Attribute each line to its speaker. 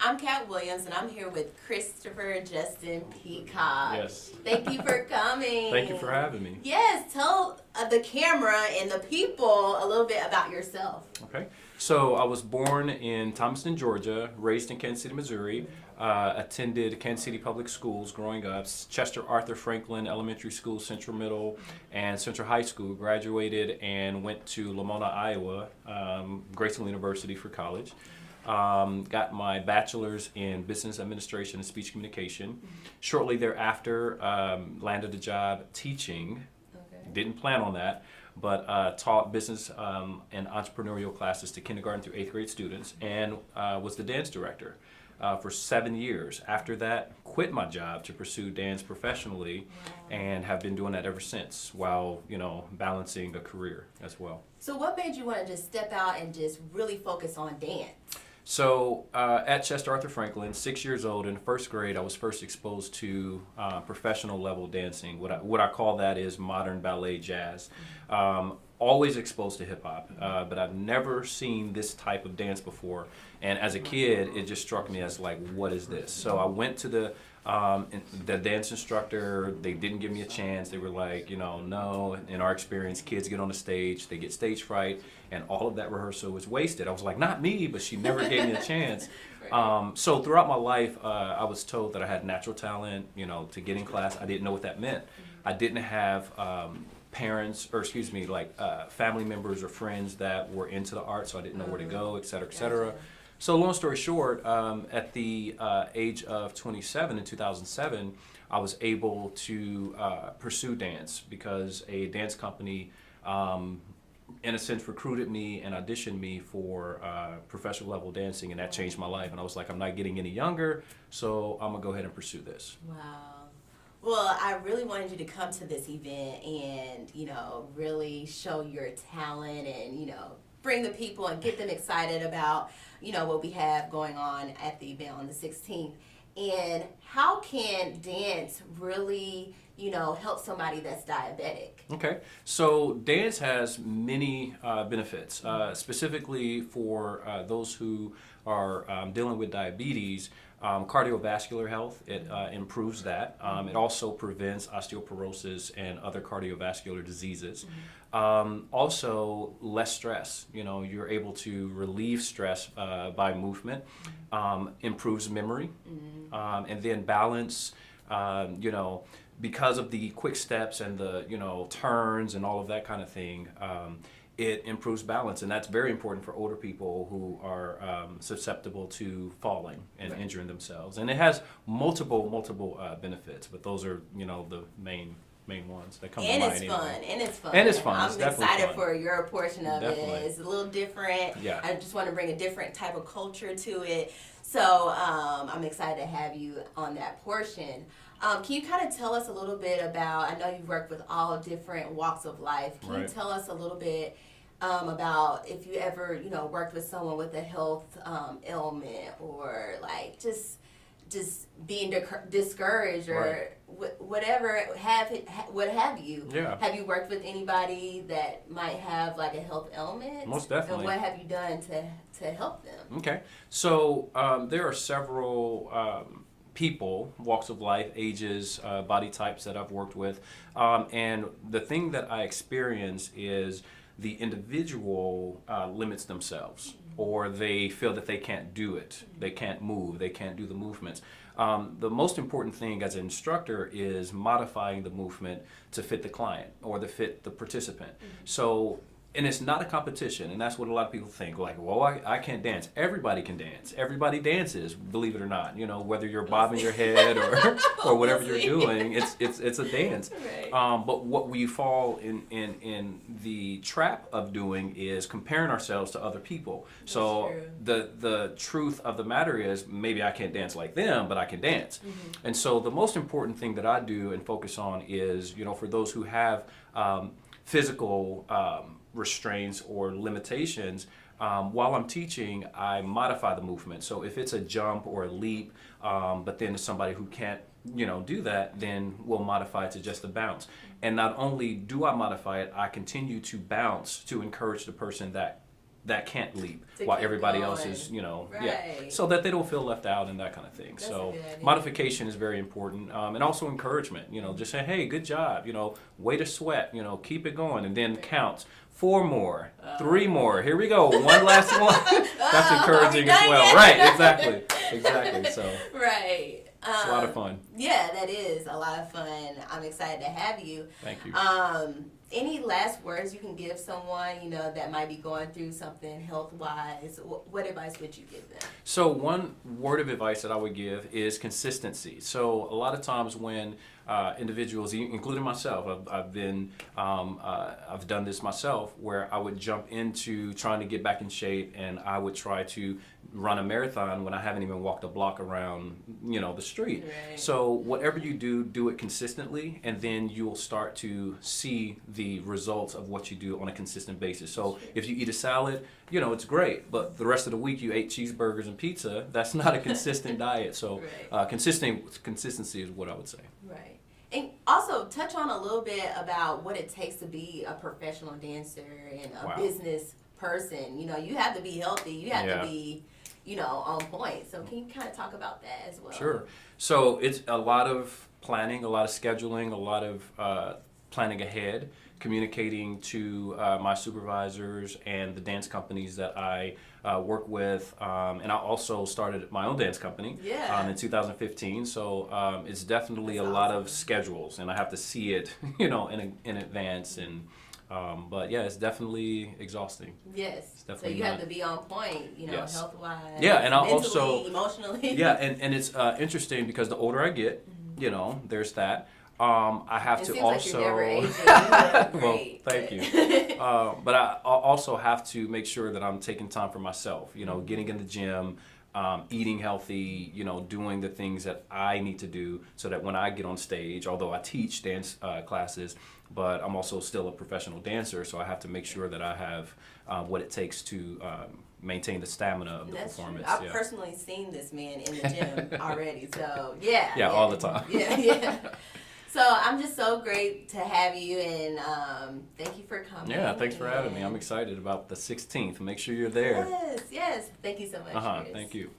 Speaker 1: I'm Kat Williams, and I'm here with Christopher Justin Peacock.
Speaker 2: Yes.
Speaker 1: Thank you for coming.
Speaker 2: Thank you for having me.
Speaker 1: Yes, tell the camera and the people a little bit about yourself.
Speaker 2: Okay. So I was born in Thomaston, Georgia, raised in Kansas City, Missouri, attended Kansas City Public Schools growing up, Chester Arthur Franklin Elementary School, Central Middle, and Central High School. Graduated and went to Lamona, Iowa, Grayson University for college. Got my bachelor's in business administration and speech communication. Shortly thereafter, landed a job teaching.
Speaker 1: Okay.
Speaker 2: Didn't plan on that, but taught business and entrepreneurial classes to kindergarten through 8th grade students, and was the dance director for 7 years. After that, quit my job to pursue dance professionally, and have been doing that ever since, while balancing a career as well.
Speaker 1: So what made you want to just step out and just really focus on dance?
Speaker 2: So at Chester Arthur Franklin, 6 years old, in first grade, I was first exposed to professional level dancing. What I call that is modern ballet jazz. Always exposed to hip hop, but I've never seen this type of dance before. And as a kid, it just struck me as like, what is this? So I went to the dance instructor. They didn't give me a chance. They were like, no. In our experience, kids get on the stage, they get stage fright, and all of that rehearsal was wasted. I was like, not me, but she never gave me a chance. So throughout my life, I was told that I had natural talent, to get in class. I didn't know what that meant. I didn't have family members or friends that were into the art, so I didn't know where to go, et cetera, et cetera. So long story short, at the age of 27 in 2007, I was able to pursue dance because a dance company, in a sense, recruited me and auditioned me for professional level dancing, and that changed my life. And I was like, I'm not getting any younger, so I'm gonna go ahead and pursue this.
Speaker 1: Wow. Well, I really wanted you to come to this event and, really show your talent and, bring the people and get them excited about, what we have going on at the event on the 16th. And how can dance really, help somebody that's diabetic?
Speaker 2: Okay, so dance has many benefits, specifically for those who are dealing with diabetes. Cardiovascular health, it improves that. It also prevents osteoporosis and other cardiovascular diseases. Also, less stress. You're able to relieve stress by movement, improves memory, and then balance, because of the quick steps and the, turns and all of that kind of thing. It improves balance, and that's very important for older people who are susceptible to falling and injuring themselves. And it has multiple benefits, but those are the main ones that come to mind.
Speaker 1: And it's fun.
Speaker 2: I'm
Speaker 1: excited
Speaker 2: fun.
Speaker 1: for your portion of
Speaker 2: Definitely.
Speaker 1: it. It's a little different.
Speaker 2: Yeah.
Speaker 1: I just want to bring a different type of culture to it. So I'm excited to have you on that portion. Can you kind of tell us a little bit about, I know you've worked with all different walks of life. Can you tell us a little bit about if you ever, worked with someone with a health ailment, or like just being discouraged, or whatever, what have you?
Speaker 2: Yeah.
Speaker 1: Have you worked with anybody that might have like a health ailment?
Speaker 2: Most definitely.
Speaker 1: And what have you done to help them?
Speaker 2: Okay, so there are several people, walks of life, ages, body types that I've worked with, and the thing that I experience is the individual limits themselves, or they feel that they can't do it, they can't move, they can't do the movements. The most important thing as an instructor is modifying the movement to fit the client or to fit the participant. So, and it's not a competition, and that's what a lot of people think. Like, well, I can't dance. Everybody can dance. Everybody dances, believe it or not. Whether you're bobbing your head or whatever you're doing, it's a dance.
Speaker 1: Right.
Speaker 2: But what we fall in the trap of doing is comparing ourselves to other people. So the truth of the matter is, maybe I can't dance like them, but I can dance. And so the most important thing that I do and focus on is, for those who have physical restraints or limitations, while I'm teaching, I modify the movement. So if it's a jump or a leap, but then somebody who can't, do that, then we'll modify it to just a bounce. And not only do I modify it, I continue to bounce to encourage the person that that can't leap
Speaker 1: To
Speaker 2: while
Speaker 1: keep
Speaker 2: everybody
Speaker 1: going.
Speaker 2: else is, yeah,
Speaker 1: Right.
Speaker 2: so that they don't feel left out and that kind of thing.
Speaker 1: That's
Speaker 2: So
Speaker 1: a good idea.
Speaker 2: modification is very important, and also encouragement. Just say, hey, good job. Way to sweat. Keep it going, and then count. 4 more, 3 more. Here we go. One last one. That's encouraging as well.
Speaker 1: Yet?
Speaker 2: Right? Exactly. So
Speaker 1: Right.
Speaker 2: it's a lot of fun.
Speaker 1: Yeah, that is a lot of fun. I'm excited to have you.
Speaker 2: Thank you.
Speaker 1: Any last words you can give someone, that might be going through something health-wise? What advice would you give them?
Speaker 2: So one word of advice that I would give is consistency. So a lot of times when individuals, including myself, I've done this myself, where I would jump into trying to get back in shape, and I would try to run a marathon when I haven't even walked a block around, the street.
Speaker 1: Right.
Speaker 2: So whatever you do it consistently, and then you'll start to see the results of what you do on a consistent basis. So if you eat a salad, it's great, but the rest of the week you ate cheeseburgers and pizza, that's not a consistent diet. So
Speaker 1: Right.
Speaker 2: consistency is what I would say.
Speaker 1: Right. And also touch on a little bit about what it takes to be a professional dancer and a
Speaker 2: Wow.
Speaker 1: business person. You have to be healthy. You have
Speaker 2: Yeah.
Speaker 1: to be, on point. So can you kind of talk about that as well?
Speaker 2: Sure. So it's a lot of planning, a lot of scheduling, a lot of planning ahead, communicating to my supervisors and the dance companies that I work with. And I also started my own dance company
Speaker 1: Yeah.
Speaker 2: in 2015. So it's definitely
Speaker 1: That's
Speaker 2: a lot
Speaker 1: awesome.
Speaker 2: of schedules, and I have to see it, in advance. And but yeah, it's definitely exhausting.
Speaker 1: Yes.
Speaker 2: It's
Speaker 1: So
Speaker 2: definitely
Speaker 1: you have
Speaker 2: not-
Speaker 1: to be on point,
Speaker 2: Yes.
Speaker 1: health-wise.
Speaker 2: Yeah, and I
Speaker 1: mentally,
Speaker 2: also-
Speaker 1: emotionally.
Speaker 2: Yeah, and it's interesting because the older I get, there's that. I have
Speaker 1: It
Speaker 2: to
Speaker 1: seems
Speaker 2: also.
Speaker 1: like you're never aging. You look
Speaker 2: Well,
Speaker 1: great,
Speaker 2: thank
Speaker 1: but-
Speaker 2: you. But I also have to make sure that I'm taking time for myself. Getting in the gym, eating healthy. Doing the things that I need to do so that when I get on stage, although I teach dance classes, but I'm also still a professional dancer, so I have to make sure that I have what it takes to maintain the stamina of the
Speaker 1: That's true.
Speaker 2: performance.
Speaker 1: I've
Speaker 2: Yeah.
Speaker 1: personally seen this man in the gym already, so yeah.
Speaker 2: Yeah, all the time.
Speaker 1: Yeah. So I'm just so great to have you, and thank you for coming.
Speaker 2: Yeah, thanks for having me. I'm
Speaker 1: and-
Speaker 2: excited about the 16th. Make sure you're there.
Speaker 1: Yes. Thank you so much. Chris.
Speaker 2: Thank you.